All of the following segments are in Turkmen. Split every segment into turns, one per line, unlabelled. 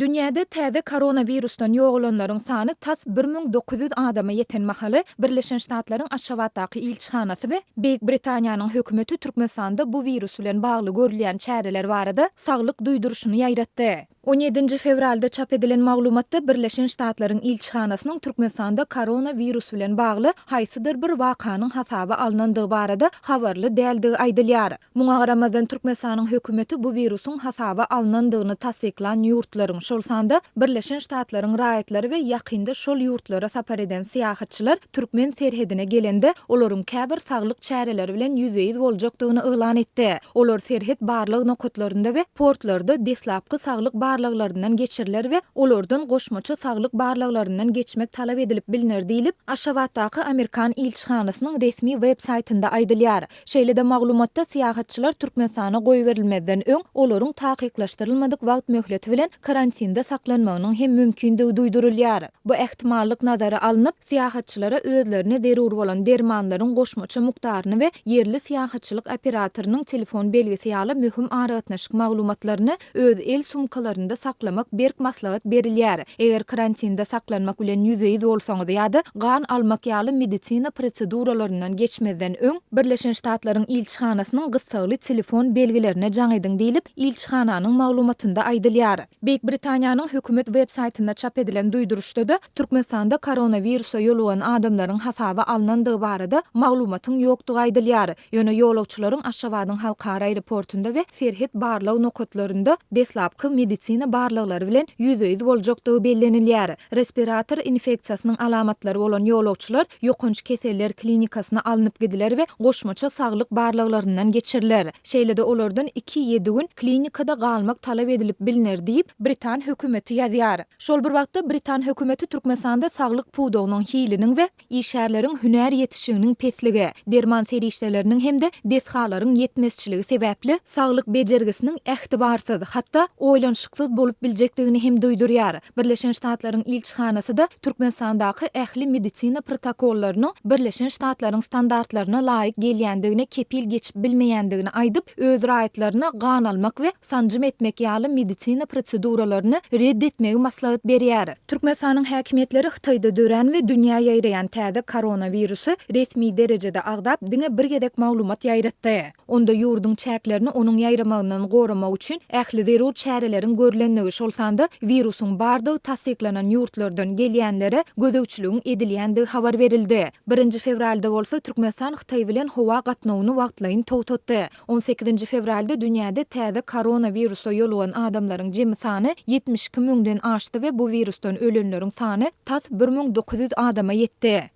Dünyada täze koronavirusdan ýogulanlaryň sany tas 1900 adama ýeten mahaly Birleşen Ştatlaryň Aşgabatdaky ilçihanasy we Beýik Britaniýanyň hökümeti Türkmenistanda bu virus bilen bagly görülýän çäreler barada saglyk duýduruşyny ýaýratdy. 17 fevralda çap edilen maglumatda Birleşen Ştatlaryň ilçihanasynyň Türkmenistanda koronavirus bilen bagly haýsydyr bir wakanyň hasaby alınandygy barada habarly däldi aýdylýar. Muňa garamazdan Türkmenistanyň hökümeti bu virusyň hasaby alınandygyny tasdiklan ýurtlaryň şol sanda Birleşen Ştatlaryň raýatlary we ýakynda şol ýurtlara sapar eden syýahatçylar Türkmen serhedine gelende olaryň käbir saglyk çäreleri bilen ýüzeýiz boljakdygyny elan etdi. Olar serhed barlyk nokatlarynda we portlarda deslapky saglyk barlyklaryndan geçiriler we olardan goşmaça saglyk barlyklaryndan geçmek talap edilip bilinir diýilip Aşgabatdaky Amerikan ilçihanasynyň resmi web saýtynda aýdylýar. Şeýle-de maglumatda syýahatçylar Türkmenistana goýberilmezden öň olaryň taýyklaşdyrylmadyk wagt möhleti bilen karantinde saklanmagynyň hem mümkindigi duýdurulýar. Bu ähtimallyk nazara alynıp syýahatçylara özlerine zerur bolan dermanlaryň goşmaça mukdaryny we yerli syýahatçylyk operatorynyň telefon belgisi ýaly möhüm aragatnaşyk maglumatlaryny öz el sumkalarynda saklamak berk maslahat berilýär. Eger karantinde saklanmak bilen ýüzeýiz bolsaňyz ýa-da gan almak ýaly medisina proseduralaryndan geçmezden öň Birleşen Ştatlaryň ilçihanasynyň gysgaly telefon belgilerine jaň ediň diýilip ilçihananyň maglumatynda aýdylýar. Beýik Britaniýanyň hökümet web saýtynda çap edilen duýduruşda da Türkmenistanda koronavirusa ýolugan adamlaryň hasaby alınandygy barada maglumatyň ýokdugy aýdylýar. Ýöne ýolagçylaryň Aşgabatyň halkara aeroportunda we serhet barlyk nokatlarynda deslapky medisina barlyklary bilen ýüzeýiz boljakdygy bellenilýär. Respirator infeksiýasynyň alamatlary bolan ýolagçylar ýokunç keseller klinikasyna alınıp gidiler we goşmaça saglyk barlyklaryndan geçiriler. Şeýle-de olardan 2-7 gün klinikada galmak talap edilip bilinir diýip Britan hökümeti ýazýar. Şol bir wagtda Britan hökümeti Türkmenistanda saglyk puwdagynyň hiliniň we işärleriň hünär ýetişiginiň pesligi, derman serişleriniň hemde deshalaryň ýetmezçiligi sebäpli saglyk bejergisiniň ähtibarsyz, hatda oýlanşyksyz bolup biljekdigini hem duýdurýar. Birleşen Ştatlaryň ilçihanasy da Türkmenistandaky ähli medisina protokollarynyň Birleşen Ştatlaryň standartlaryna laýyk gelýändigine kepil geçip bilmeýändigini aýdyp öz raýatlaryna gan almak we sanjym etmek ýaly medisina proseduralaryny reddetmegi maslahat berýär. Türkmenistanyň häkimetleri Hytaýda dören we dünýä ýaýraýan täze koronavirusy resmi derejede agdap diňe bir gedek maglumat ýaýratdy. Onda ýurduň çäklerini onuň ýaýramagynyň goramak üçin ähli zerur çärelerin görülenligi şol sanda virusyň bardygy tasdiklanan ýurtlardan gelýänlere gözegçiligiň edilýändigi habar berildi. 1 fevralda bolsa Türkmenistan Hytaý bilen howa gatnawyny wagtlaýyn towtatdy. 18 fevralda dünýäde täze koronavirusa ýolugan adamlaryň jemy sany 72 000-den aşdy we bu virusdan ölenleriň sany tas 1900 adama ýetdi.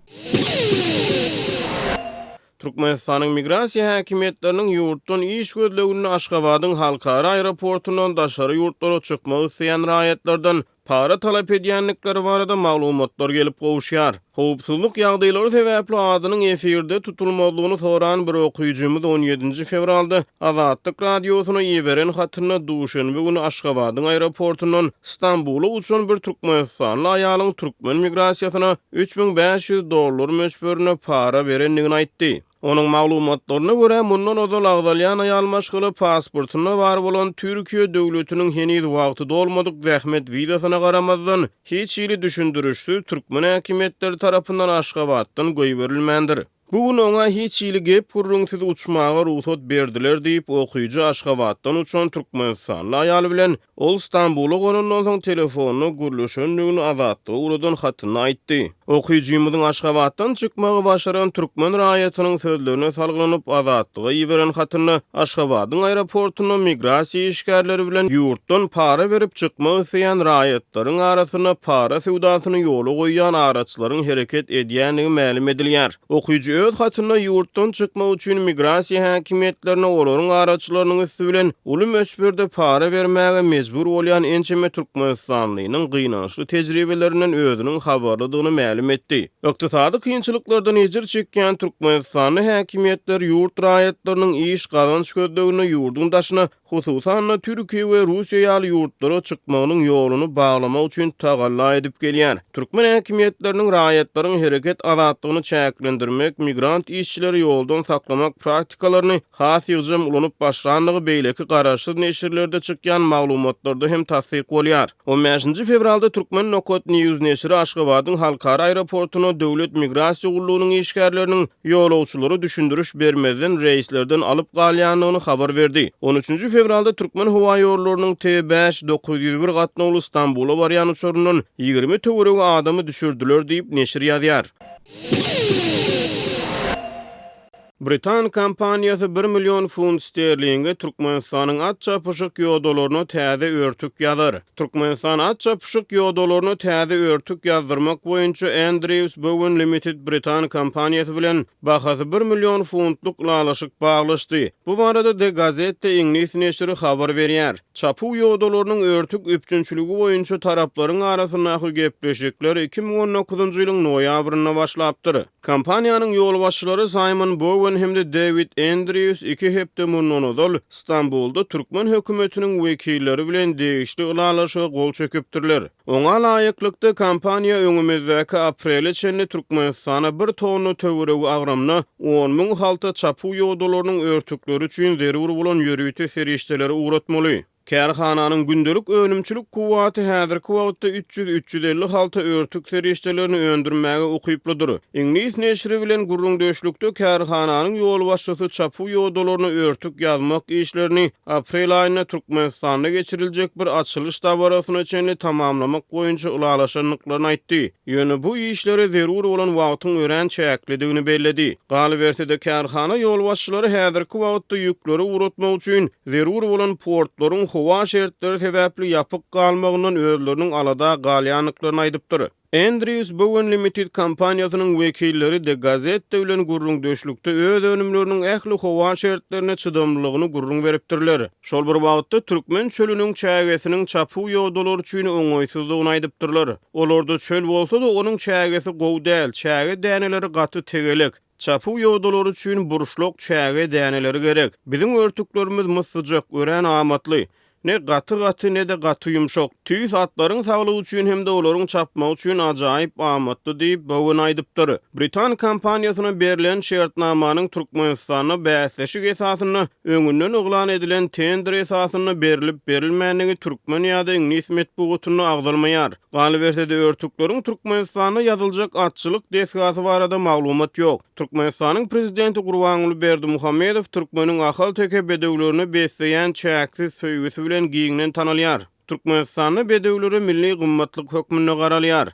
Türkmenistanyň migrasiýa häkimetleriniň ýurtdan iş gözlegini Aşgabatyň halkara aeroportundan daşary ýurtlara çykmak isleýän raýatlardan para talap edýänlikleri barada maglumatlar gelip gowuşýar. Howpsuzlyk ýagdaýlary sebäpli adynyň efirde tutulmalygyny soran bir okuyjumyz 17 fevralda Azatlyk radiosyna ýeberen hatyna duşanby güni Aşgabatyň aeroportundan Istanbula uçan bir Türkmenistanly aýalyň türkmen migrasiýasyna $3500 möçberine para berendigini aýtdy. Onun maglumatlaryna görä mundan ozal agdalýan aýal maşgyly pasportyna bar bolan Türkiýe döwletiniň henüz wagty dolmadyk zähmet wizasyna garamazdan hiç ýyly düşündürüşdi türkmen häkimetleri tarapyndan Aşgabatdan goýberilmändir. Bugün ona hiç ýyly gep gurrunsyz uçmaga ruhsat berdiler diýip okuyjy Aşgabatdan uçan Türkmenistanly aýal bilen ol Istanbula gonundan soň telefonu gürleşendigini Azatlyk uradan hatyna aýtdy. Okuyjymyzyň Aşgabatdan çykmagy başaran türkmen raýatynyň sözlerine salgylanyp Azatlyga ýiberen hatyny Aşgabatyň aeroportuna migrasiýa işgärleri bilen ýurtdan para berip çykmak isleýän raýatlaryň arasyna para sewdasyny ýola goýýan araçlaryň hereket edýändigi ma'lum edilýär. Okuyjy öz hatyna ýurtdan çykmak üçin migrasiýa häkimetlerine olaryň araçlarynyň üstü bilen uly möçberde para bermäge mejbur bolýan ençeme Türkmenistanlynyň gynançly tejribelerinden özüniň habarlydygyny ma'lum etdi. Ykdysady kynçylyklardan ejir çekýän Türkmenistanly häkimetler ýurt raýatlarynyň iş gazanç gözlegini ýurdun daşyna hususan Türkiýe we Russiýa ýaly ýurtlara çykmagynyň ýoluny baglamak üçin tagalla edip gelýär. Türkmen häkimetleriniň raýatlaryň hereket azatlygyny çäklendirmek migrant işçileri ýoldan saklamak praktikalarını has ýyjam ulanyp başlandygy beýleki garaşsyz neşirlerde çykýan maglumatlarda hem tassyk bolýar. 15 fevralda Türkmen Nokot News neşri Aşgabatyň halkara aeroportuna döwlet migrasiýa gullugynyň işgärleriniň ýolawçylary düşündürüş bermezden reislerden alyp galýanlygyny habar berdi. 13 fevralda Türkmen hawa ýollarynyň T5-901 gatnaly Istanbula barýan uçurundan 20 töwereg adamy düşürdüler diýip neşir ýazýar. Britan kampaniýasy 1 million funt sterlinge Türkmenistanyň at çapyşyk ýodalaryna täze örtük ýazar. Türkmenistan at çapyşyk ýodalaryna täze örtük ýazdyrmak boýunça Andrews Bowen Limited Britan kampaniýasy bilen bahasy 1 million funtluk ulalaşyk baglaşdy. Bu barada The Gazette İnglis neşri habar berýär. Çapy ýodalarynyň örtük üpçünçiligi boýunça taraplaryň arasyndaky gepleşikler 2019-njy ýylyň noýabryna başlapdyr. Kampaniýanyň ýolbaşçylary Simon Bowen hem-de David Andrews 2 hepde mundan İstanbulda Türkmen hökümetiniň wekilleri bilen degişli ulalaşyga gol çöküpdirler. Oňa laýyklykda kampaniýa öňümizdäki aprel içinde Türkmenistana 1 tonu töweregi agramna 10.000 halta çapy ýodalarynyň örtükleri üçin zerur bolan ýörüýte serişdeleri uğratmaly. Kärhananyň gündelik önümçilik kuwaty häzirki wagtda 300-350 halta örtük serişdelerini öndürmäge ukyplydyr. İnglis neşri bilen gurrun döşlükde kärhananyň ýolbaşçysy çapy ýodalaryny örtük ýazmak işlerini aprel aýyna Türkmenistanda geçiriljek bir açylyş dabarasyny içinde tamamlamak boýunça ulalaşanlyklaryny aýtdy. Ýöne bu işlere zerur bolan wagtyň ören çäklidigini belledi. Galybertide kärhana ýolbaşçylary häzirki wagtda ýükleri uratmak üçin zerur bolan portlaryň howa şertleri sebäpli ýapyk galmagyndan özleriniň alada galýanlyklaryny aýdypdyr. Andrews Bowen Limited kampaniýasynyň wekilleri de Gazette bilen gurrun döşlükde öz önümleriniň ähli howa şertlerine çydamlygyny gurrun beripdirler. Şol bir wagtda Türkmen çölüniň çägesiniň çapy ýodalary üçin oňaýsızlygyny aýdypdyrlar. Olarda çöl bolsa-da onuň çägesi gowy däl, çäge däneleri gaty tegelik. Çapy ýodalary üçin buruşluk çäge däneleri gerek. Biziň örtüklerimiz myssyjak, ören amatly. Ne gaty ne de gaty ýumşak. Tüýs atlaryň saglygy üçin hem de olaryň çapmagy üçin ajaýyp amatly diýip Bowen aýdypdyr. Britan kampaniýasyna berilen şertnamanyň Türkmenistana bäsleşik esasyna öňünden oglan edilen tender esasyna berilip berilmänligi türkmen ýa-da ingliz medeniýetine agdalmaýar. Galybertide örtükleriň Türkmenistana ýazyljak atçylyk desgasy barada maglumat ýok. Türkmenistanyň prezidenti Gurbanuly Berdimuhammedow türkmeniň ahal teke bedewlerini besleýän çäksiz söýgüsi bilen giňden tanalýar. Türkmenistanyň bedewleri milli gymmatlyk hökmüne garalýar.